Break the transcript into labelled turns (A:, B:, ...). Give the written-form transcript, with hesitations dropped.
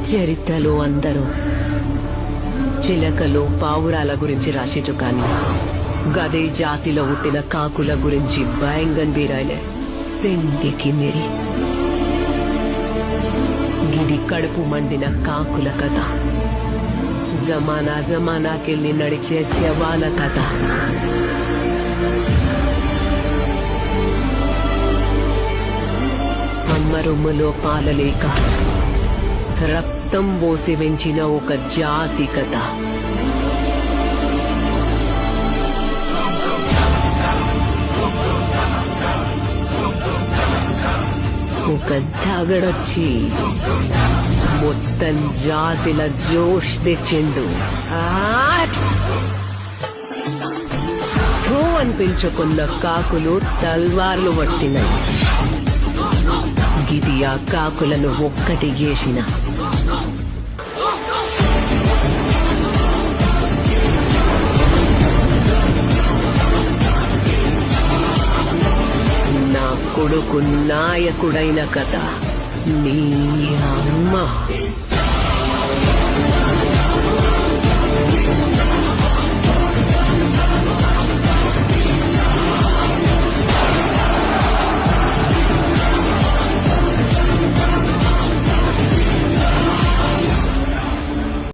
A: చరిత్రలో అందరూ చిలకలు పావురాల గురించి రాసిచు కానీ గదే జాతిలో పుట్టిన కాకుల గురించి భయంగా బీరాయలే తిండికి మిరి గిది కడుపు మండిన కాకుల కథ జమానాకెళ్ళి నడిచే శవాల కథ అమ్మ రొమ్ములో పాలలేక రక్తం పోసి పెంచిన ఒక జాతి కథ ఒక దగడొచ్చి మొత్తం జాతిల జోష్ తెచ్చిండు అనిపించుకున్న కాకులు తల్వార్లు పట్టినాయి గిది ఆ కాకులను ఒక్కటి చేసిన నా కొడుకు నాయకుడైన కథ నీ అమ్మ